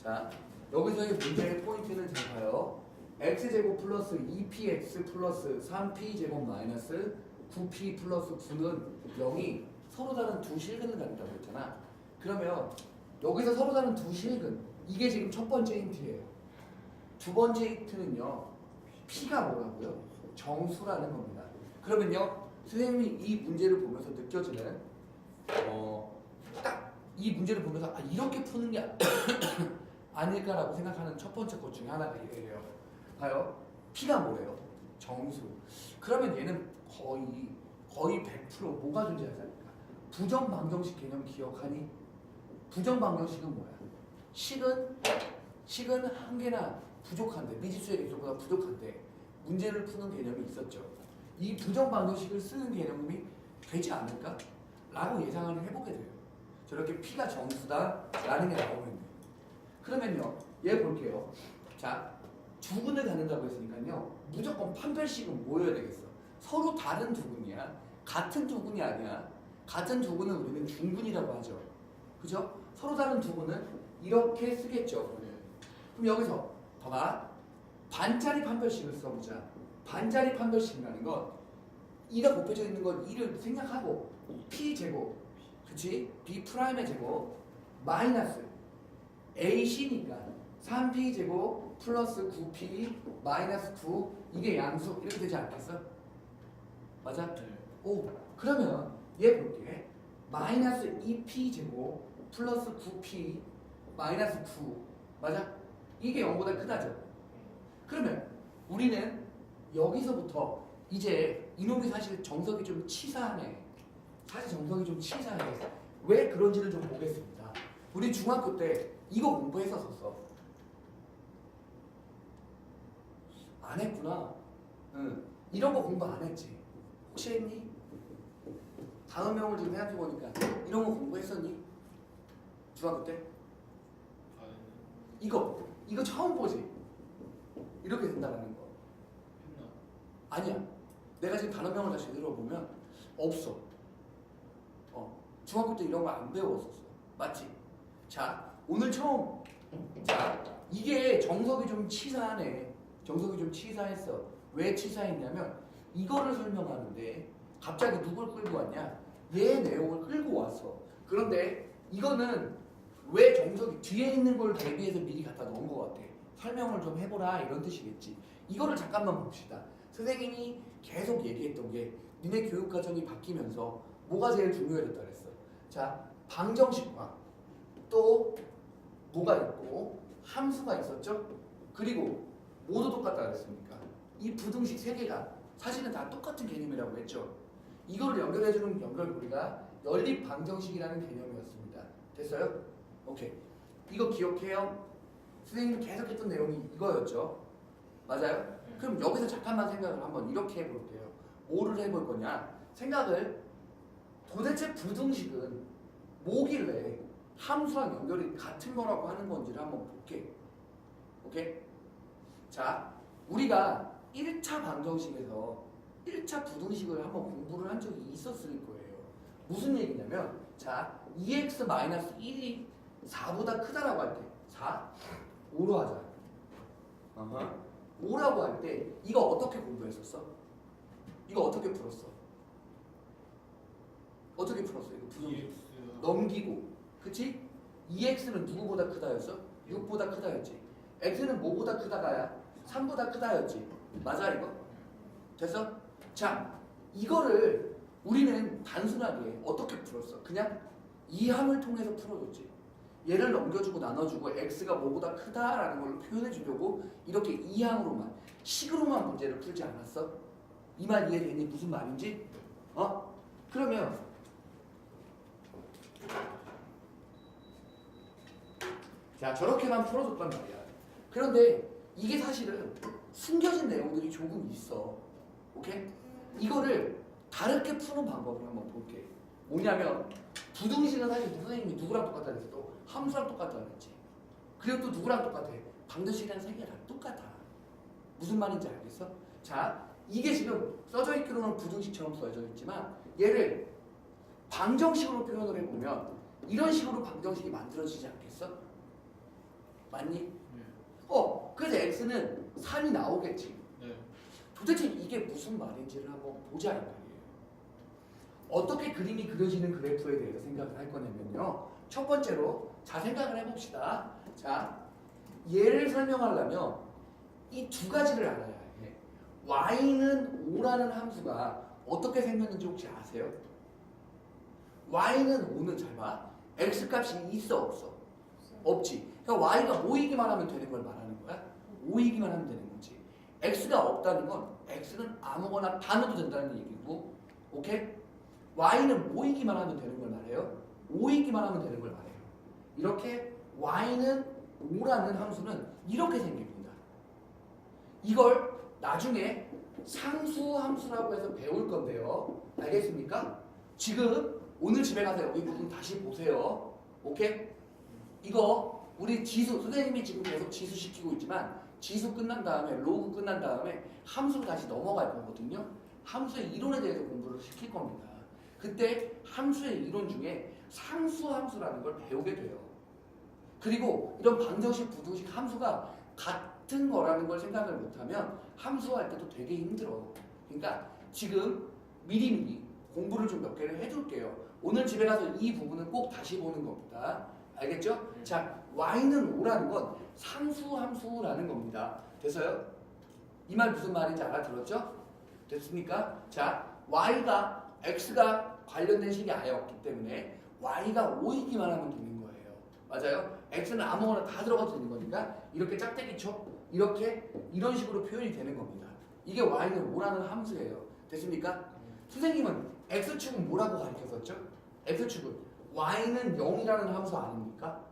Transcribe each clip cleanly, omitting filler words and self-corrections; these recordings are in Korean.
자, 여기서의 문제의 포인트는 잘 봐요. x제곱 플러스 2px 플러스 3p제곱 마이너스 9p 플러스 9는 0이 서로 다른 두 실근을 갖는다고 했잖아. 그러면 여기서 서로 다른 두 실근, 이게 지금 첫 번째 힌트예요. 두 번째 힌트는요, p가 뭐라고요? 정수라는 겁니다. 그러면요, 선생님이 이 문제를 보면서 느껴지는 딱 이 문제를 보면서 이렇게 푸는 게 아닐까라고 생각하는 첫 번째 것 중에 하나가 이래요. 봐요. p가 뭐래요? 정수. 그러면 얘는 거의 100% 뭐가 존재하지 않을까? 부정방정식 개념 기억하니? 부정방정식은 뭐야? 식은 한 개나 부족한데, 미지수의 개수보다 부족한데 문제를 푸는 개념이 있었죠. 이 부정방정식을 쓰는 개념이 되지 않을까? 라고 예상을 해보게 돼요. 저렇게 p가 정수다라는 게 나오면. 그러면요, 얘 볼게요. 자, 두근을 갖는다고 했으니까요, 무조건 판별식은 뭐여야 되겠어? 서로 다른 두근이야. 같은 두근이 아니야. 같은 두근은 우리는 중근이라고 하죠. 그죠? 서로 다른 두근은 이렇게 쓰겠죠. 그럼 여기서 봐봐. 반짜리 판별식을 써보자. 반짜리 판별식이라는 건 이가 곱해져 있는 건 이를 생략하고 p제곱, 그치? b 프라임의 제곱 마이너스 ac니까 3p제곱 플러스 9p 마이너스 9, 이게 양수 이렇게 되지 않겠어? 맞아? 네. 오, 그러면 얘 볼게. 마이너스 2p제곱 플러스 9p 마이너스 9, 맞아? 이게 0보다 크다죠? 그러면 우리는 여기서부터 이제 이놈이 사실 정석이 좀 치사하네. 사실 정석이 좀 치사해. 왜 그런지를 좀 보겠습니다. 우리 중학교 때 이거 공부했었어. 안 했구나. 응. 이런 거 공부 안 했지. 혹시 했니? 단어명을 지금 생각해보니까 이런 거 공부했었니? 중학교 때? 이거 처음 보지? 이렇게 된다는 거. 했나? 아니야. 내가 지금 단어명을 다시 들어보면 없어. 중학교 때 이런 거 안 배웠었어. 맞지? 자, 오늘 처음. 자, 이게 정석이 좀 치사하네. 정석이 좀 치사했어. 왜 치사했냐면 이거를 설명하는데 갑자기 누굴 끌고 왔냐? 얘 내용을 끌고 왔어. 그런데 이거는 왜 정석이 뒤에 있는 걸 대비해서 미리 갖다 놓은 것 같아. 설명을 좀 해보라 이런 뜻이겠지. 이거를 잠깐만 봅시다. 선생님이 계속 얘기했던 게 니네 교육과정이 바뀌면서 뭐가 제일 중요해졌다 그랬어. 자, 방정식과 또 뭐가 있고 함수가 있었죠. 그리고 모두 똑같다 그랬습니까? 이 부등식 세 개가 사실은 다 똑같은 개념이라고 했죠. 이거를 연결해주는 연결고리가 연립 방정식이라는 개념이었습니다. 됐어요? 오케이. 이거 기억해요? 선생님이 계속했던 내용이 이거였죠. 맞아요? 그럼 여기서 잠깐만 생각을 한번 이렇게 해볼게요. 뭐를 해볼 거냐? 생각을 도대체 부등식은 뭐길래 함수랑 연결이 같은 거라고 하는 건지를 한번 볼게. 오케이? 자, 우리가 1차 방정식에서 1차 부등식을 한번 공부를 한 적이 있었을 거예요. 무슨 얘기냐면, 자, 2x-1이 4보다 크다라고 할 때, 4, 5로 하자. 5라고 할 때 이거 어떻게 공부했었어? 이거 어떻게 풀었어? 어떻게 풀었어? 이거 부등식 넘기고, 그치? 2x는 누구보다 크다였어? 6보다 크다였지. x는 뭐보다 크다가야? 3보다 크다였지. 맞아 이거? 됐어? 자, 이거를 우리는 단순하게 어떻게 풀었어? 그냥 이항을 통해서 풀어줬지. 얘를 넘겨주고 나눠주고 x가 뭐보다 크다라는 걸로 표현해 주려고 이렇게 이항으로만, 식으로만 문제를 풀지 않았어? 이 말 이해되니? 무슨 말인지? 그러면 자, 저렇게만 풀어줬단 말이야. 그런데 이게 사실은 숨겨진 내용들이 조금 있어. 오케이? 이거를 다르게 푸는 방법을 한번 볼게. 뭐냐면 부등식은 사실 선생님이 누구랑 똑같다 그랬어? 또 함수랑 똑같다 그랬지. 그리고 또 누구랑 똑같아? 방정식이랑 세 개랑 똑같아. 무슨 말인지 알겠어? 자, 이게 지금 써져 있기로는 부등식처럼 써져 있지만 얘를 방정식으로 표현을 해보면 이런 식으로 방정식이 만들어지지 않겠어? 맞니? 그래서 x는 3이 나오겠지. 네. 도대체 이게 무슨 말인지를 한번 보자 이 말이에요. 어떻게 그림이 그려지는 그래프에 대해서 생각을 할 거냐면요. 첫 번째로 자 생각을 해봅시다. 자 얘를 설명하려면 이 두 가지를 알아야 해. y는 5라는 함수가 어떻게 생겼는지 혹시 아세요? y는 5는 잘 봐. x 값이 있어 없어? 없지. 그러니까 y가 5이기만 하면 되는 걸 말하는 거야. 5이기만 하면 되는 거지. x가 없다는 건 x는 아무거나 다 넣어도 된다는 얘기고, 오케이? y는 5이기만 하면 되는 걸 말해요. 5이기만 하면 되는 걸 말해요. 이렇게 y는 5라는 함수는 이렇게 생깁니다. 이걸 나중에 상수 함수라고 해서 배울 건데요. 알겠습니까? 지금 오늘 집에 가서 여기 부분 다시 보세요. 오케이? 이거 우리 지수, 선생님이 지금 계속 지수 시키고 있지만 지수 끝난 다음에 로그 끝난 다음에 함수로 다시 넘어갈 거거든요. 함수의 이론에 대해서 공부를 시킬 겁니다. 그때 함수의 이론 중에 상수 함수라는 걸 배우게 돼요. 그리고 이런 방정식, 부등식 함수가 같은 거라는 걸 생각을 못하면 함수할 때도 되게 힘들어. 그러니까 지금 미리미리 공부를 좀 몇 개를 해줄게요. 오늘 집에 가서 이 부분은 꼭 다시 보는 겁니다. 알겠죠? 자, y는 5라는 건 상수 함수라는 겁니다. 됐어요? 이 말 무슨 말인지 알아들었죠? 됐습니까? 자, y가 x가 관련된 식이 아예 없기 때문에 y가 5이기만 하면 되는 거예요. 맞아요? x는 아무거나 다 들어가도 되는 거니까 이렇게 짝대기 쳐 이렇게 이런 식으로 표현이 되는 겁니다. 이게 y는 5라는 함수예요. 됐습니까? 선생님은 x축은 뭐라고 가르쳤었죠? x축은 y는 0이라는 함수 아닙니까?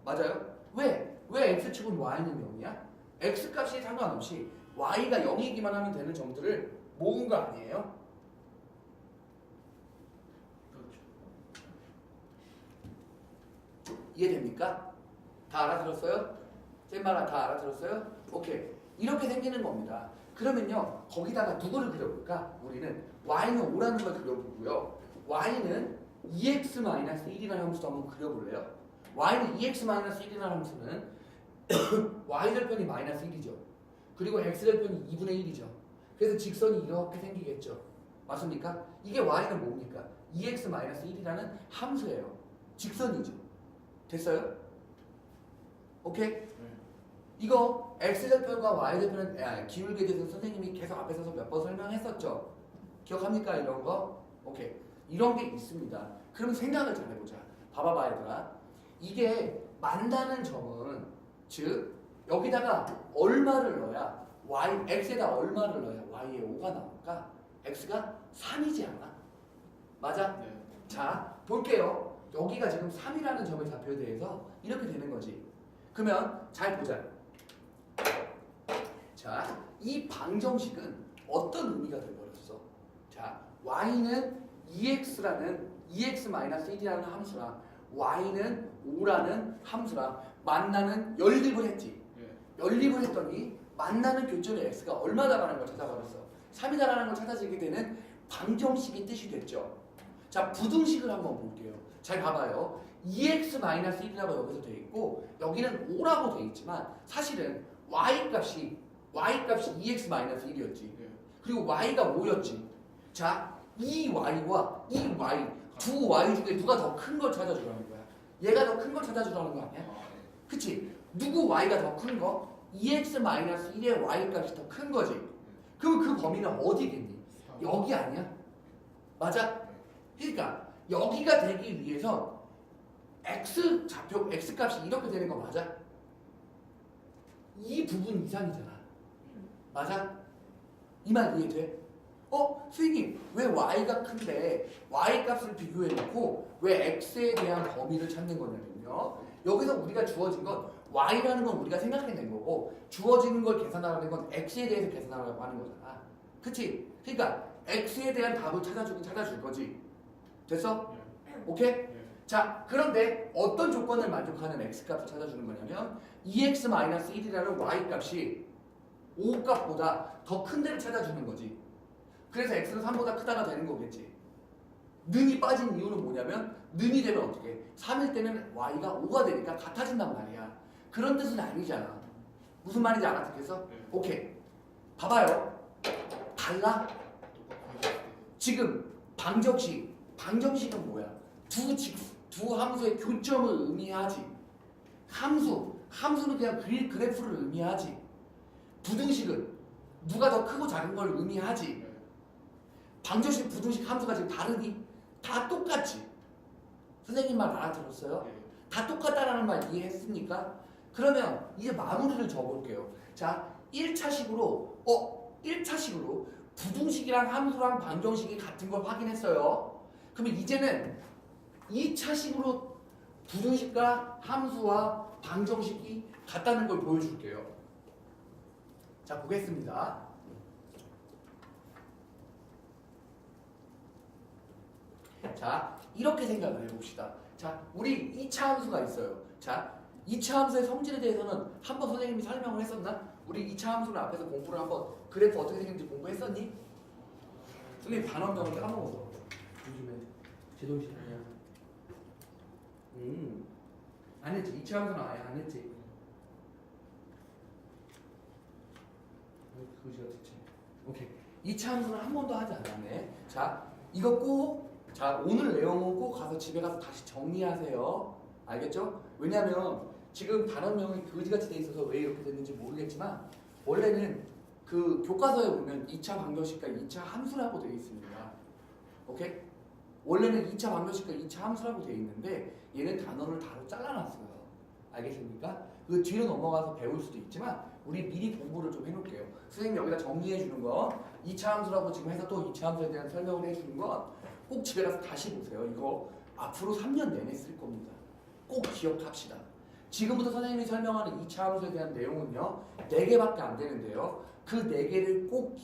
맞아요? 왜 x축은 y는 0이야? x값이 상관없이 y가 0이기만 하면 되는 점들을 모은 거 아니에요? 이해됩니까? 다 알아들었어요? 쌤말 다 알아들었어요? 오케이. 이렇게 생기는 겁니다. 그러면요, 거기다가 누구를 그려볼까? 우리는 y는 5라는 걸 그려보고요. y는 2x-1이라는 함수도 한번 그려볼래요? y는 2x-1이라는 함수는 y절편이 마이너스 1이죠. 그리고 x절편이 2분의 1이죠. 그래서 직선이 이렇게 생기겠죠. 맞습니까? 이게 y는 뭡니까? 2x-1이라는 함수예요. 직선이죠. 됐어요? 오케이? 이거 x절편과 y절편은 기울기에 대해서 선생님이 계속 앞에 서서 몇 번 설명했었죠. 기억합니까? 이런 거? 오케이. 이런 게 있습니다. 그럼 생각을 잘 해보자. 봐봐봐 얘들아. 이게 만다는 점은 즉 여기다가 얼마를 넣어야 x에다 얼마를 넣어야 y에 5가 나올까? x가 3이지 않아? 맞아? 네. 자 볼게요. 여기가 지금 3이라는 점의 좌표에 대해서 이렇게 되는 거지. 그러면 잘 보자. 자, 이 방정식은 어떤 의미가 돼버렸어? 자, y는 2x라는 2x-1이라는 함수랑 y는 5라는 함수랑 만나는 연립을 했지. 네. 연립을 했더니 만나는 교점의 x가 얼마다라는 걸 찾아버렸어. 3이다라는 걸 찾아지게 되는 방정식이 뜻이 됐죠. 자, 부등식을 한번 볼게요. 잘 봐봐요. 2x-1이라고 여기서 돼 있고 여기는 5라고 돼 있지만 사실은 y값이 2x-1이었지. 네. 그리고 y가 5였지. 자, 이 y와 이 y 두 y 중에 누가 더 큰 걸 찾아주라는 거야. 얘가 더 큰 걸 찾아주라는 거 아니야? 그치? 누구 y가 더 큰 거? 2x-1의 y값이 더 큰 거지. 그럼 그 범위는 어디겠니? 여기 아니야? 맞아? 그러니까 여기가 되기 위해서 x 좌표 x 값이 이렇게 되는 거 맞아? 이 부분 이상이잖아. 맞아? 이 말 이해돼? 선생님 왜 y가 큰데 y 값을 비교해 놓고 왜 x에 대한 범위를 찾는 거냐면요. 여기서 우리가 주어진 건 y라는 건 우리가 생각해낸 거고 주어지는 걸 계산하라는 건 x에 대해서 계산하라고 하는 거잖아. 그치? 그러니까 x에 대한 답을 찾아줄 거지. 됐어? 오케이? 자, 그런데 어떤 조건을 만족하는 x값을 찾아주는 거냐면 2x-1이라는 y값이 5값보다 더 큰 데를 찾아주는 거지. 그래서 x는 3보다 크다가 되는 거겠지. 는이 빠진 이유는 뭐냐면 는이 되면 어떻게? 3일 때는 y가 5가 되니까 같아진단 말이야. 그런 뜻은 아니잖아. 무슨 말인지 알아듣겠어? 네. 오케이. 봐봐요. 달라? 지금 방정식은 뭐야? 두 함수의 교점을 의미하지. 함수는 그냥 그래프를 의미하지. 부등식은 누가 더 크고 작은 걸 의미하지. 방정식, 부등식, 함수가 지금 다르니? 다 똑같지. 선생님 말 알아들었어요? 네. 다 똑같다라는 말 이해했습니까? 그러면 이제 마무리를 줘볼게요. 자, 1차식으로 부등식이랑 함수랑 방정식이 같은 걸 확인했어요. 그러면 이제는 2차식으로 부등식과 함수와 방정식이 같다는 걸 보여줄게요. 자, 보겠습니다. 자, 이렇게 생각을 해봅시다. 자, 우리 2차 함수가 있어요. 자, 2차 함수의 성질에 대해서는 한번 선생님이 설명을 했었나? 우리 2차 함수를 앞에서 공부를 한번 그래프 어떻게 생겼는지 공부했었니? 선생님 반원경을 까먹었어. 요즘에 제정신 아니야. 안 했지. 2차 함수는 아예 안 했지. 그거지가 됐지. 오케이. 2차 함수는 한 번도 하지 않았네. 자, 이거 꼭 오늘 내용은 꼭 가서 집에 가서 다시 정리하세요. 알겠죠? 왜냐면 지금 단원명이 그지같이 돼 있어서 왜 이렇게 됐는지 모르겠지만 원래는 그 교과서에 보면 2차 방정식과 2차 함수라고 되어 있습니다. 오케이? 원래는 2차 방정식과 2차 함수라고 되어 있는데 얘는 단원을 따로 잘라놨어요. 알겠습니까? 그 뒤로 넘어가서 배울 수도 있지만 우리 미리 공부를 좀 해놓을게요. 선생님 여기다 정리해 주는 거 2차 함수라고 지금 해서 또 2차 함수에 대한 설명을 해주는 건 꼭 집에 가서 다시 보세요. 이거 앞으로 3년 내내 쓸 겁니다. 꼭 기억합시다. 지금부터 선생님이 설명하는 2차 함수에 대한 내용은요 4개밖에 안 되는데요 그 4개를 꼭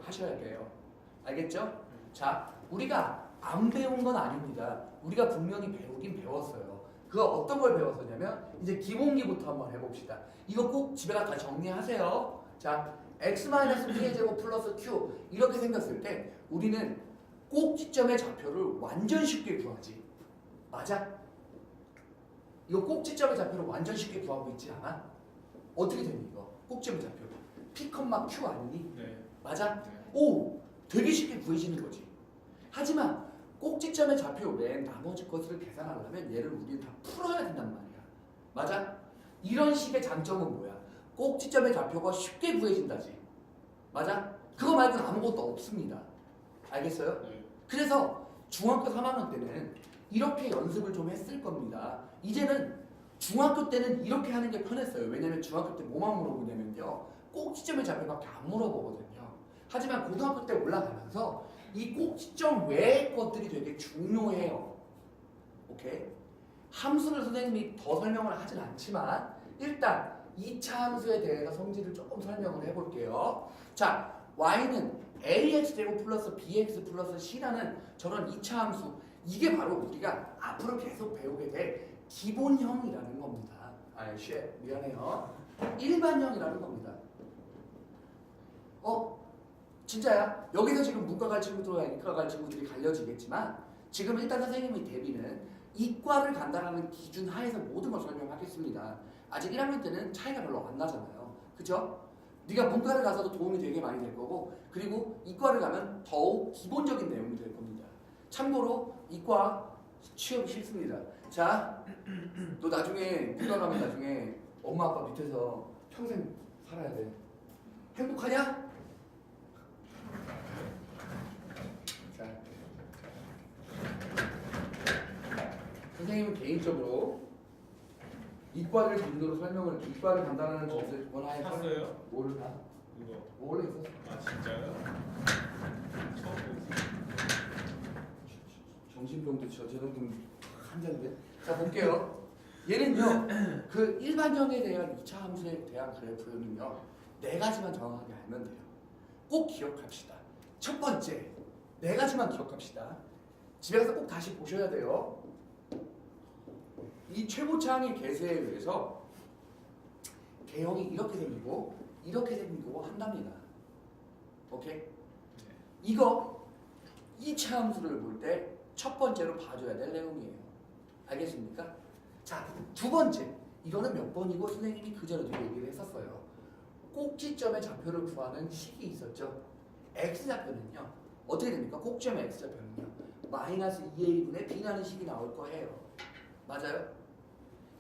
하셔야 돼요. 알겠죠? 자, 우리가 안 배운 건 아닙니다. 우리가 분명히 배우긴 배웠어요. 그거 어떤 걸 배웠었냐면 이제 기본기부터 한번 해봅시다. 이거 꼭 집에 가서 다 정리하세요. 자, x-p의 제곱 플러스 q 이렇게 생겼을 때 우리는 꼭지점의 좌표를 완전 쉽게 구하지. 맞아? 이거 꼭지점의 좌표를 완전 쉽게 구하고 있지 않아? 어떻게 되니 이거? 꼭지점의 좌표 P, Q 아니니? 네. 맞아? 네. 오! 되게 쉽게 구해지는 거지. 하지만 꼭지점의 좌표 외에 나머지 것을 계산하려면 얘를 우리는 다 풀어야 된단 말이야. 맞아? 이런 식의 장점은 뭐야? 꼭지점의 좌표가 쉽게 구해진다지. 맞아? 그거 말고는 아무것도 없습니다. 알겠어요? 네. 그래서 중학교 3학년 때는 이렇게 연습을 좀 했을 겁니다. 이제는 중학교 때는 이렇게 하는 게 편했어요. 왜냐면 중학교 때 뭐만 물어보냐면요 꼭지점의 좌표밖에 안 물어보거든요. 하지만 고등학교 때 올라가면서 이 꼭지점 외의 것들이 되게 중요해요. 오케이? 함수를 선생님이 더 설명을 하진 않지만 일단 2차 함수에 대해서 성질을 조금 설명을 해볼게요. 자, y는 ax제곱 플러스 bx 플러스 c라는 저런 2차 함수 이게 바로 우리가 앞으로 계속 배우게 될 기본형이라는 겁니다. 미안해요. 일반형이라는 겁니다. 진짜야? 여기서 지금 문과 갈 친구들과 이과 갈 친구들이 갈려지겠지만 지금 일단 선생님의 대비는 이과를 간다라는 기준 하에서 모든 걸 설명하겠습니다. 아직 1학년 때는 차이가 별로 안 나잖아요. 그죠? 네가 문과를 가서도 도움이 되게 많이 될 거고 그리고 이과를 가면 더욱 기본적인 내용이 될 겁니다. 참고로 이과 취업이 싫습니다. 자, 너 나중에 문과 가면 나중에 엄마 아빠 밑에서 평생 살아야 돼. 행복하냐? 자, 선생님은 개인적으로 이과를 기준으로 이과를 간다는 것을 원하에 샀어요? 뭐를 다? 이거. 원래 있었어. 아 진짜요? 처음 정신병도 저 정도면 한잔데. 자, 볼게요. 얘는요 그 일반형에 대한 2차 함수에 대한 그래프는요 4가지만 정확하게 알면 돼요. 꼭 기억합시다. 첫 번째 4가지만 기억합시다. 집에 가서 꼭 다시 보셔야 돼요. 이 최고차항의 계수에 의해서 개형이 이렇게 생기고 한답니다. 오케이? 이거 2차 함수를 볼 때 첫 번째로 봐줘야 될 내용이에요. 알겠습니까? 자, 두 번째 이거는 몇 번이고 선생님이 그전에도 얘기를 했었어요. 꼭지점의 좌표를 구하는 식이 있었죠. x좌표는요. 어떻게 됩니까? 꼭지점의 x좌표는요. 마이너스 2a분의 b라는 식이 나올 거예요. 맞아요?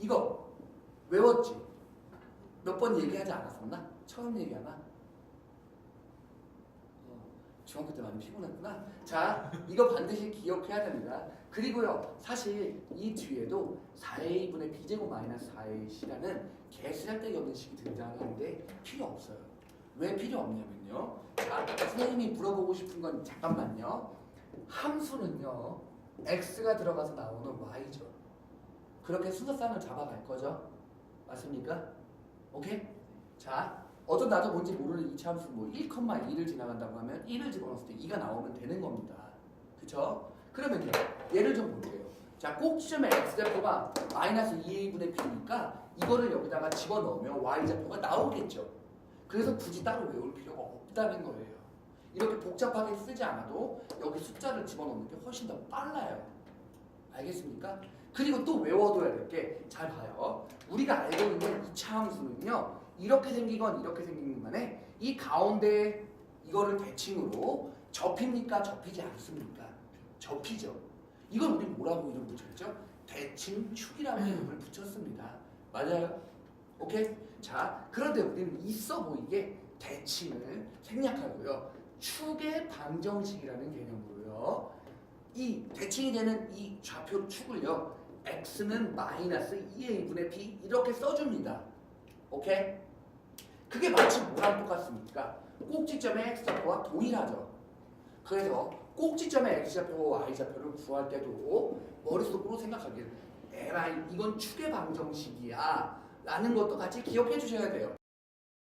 이거 외웠지? 몇 번 얘기하지 않았었나? 처음 얘기하나? 중학교 때 많이 피곤했구나. 자, 이거 반드시 기억해야 됩니다. 그리고요, 사실 이 뒤에도 4a분의 b제곱 마이너스 4ac라는 개쓰잘데기 없는 식이 등장하는데 필요 없어요. 왜 필요 없냐면요. 자, 선생님이 물어보고 싶은 건 잠깐만요. 함수는요, x가 들어가서 나오는 y죠. 그렇게 순서상을 잡아갈 거죠. 맞습니까? 오케이? 자, 어떤 나도 뭔지 모르는 이차함수 뭐 1,2를 지나간다고 하면 1을 집어넣었을 때 2가 나오면 되는 겁니다. 그쵸? 그러면요, 예를 좀 볼게요. 자, 꼭지점의 x좌표가 마이너스 2a분의 b니까 이거를 여기다가 집어넣으면 y좌표가 나오겠죠. 그래서 굳이 따로 외울 필요가 없다는 거예요. 이렇게 복잡하게 쓰지 않아도 여기 숫자를 집어넣는 게 훨씬 더 빨라요. 알겠습니까? 그리고 또 외워둬야 될 게 잘 봐요. 우리가 알고 있는 2차 함수는요. 이렇게 생기건 이렇게 생기는 간에 이 가운데 이거를 대칭으로 접힙니까? 접히지 않습니까? 접히죠. 이걸 우리 뭐라고 이름 붙였죠? 대칭축이라고 이름을 붙였습니다. 맞아요? 오케이? 자, 그런데 우리는 있어 보이게 대칭을 생략하고요. 축의 방정식이라는 개념으로요. 이 대칭이 되는 이 좌표 축을요. x는 마이너스 2a분의 b 이렇게 써줍니다. 오케이? 그게 마치 뭐랑 똑같습니까? 꼭지점의 x좌표와 동일하죠. 그래서 꼭지점의 x좌표와 y좌표를 구할 때도 머릿속으로 생각하기를 에라이 이건 축의 방정식이야 라는 것도 같이 기억해 주셔야 돼요.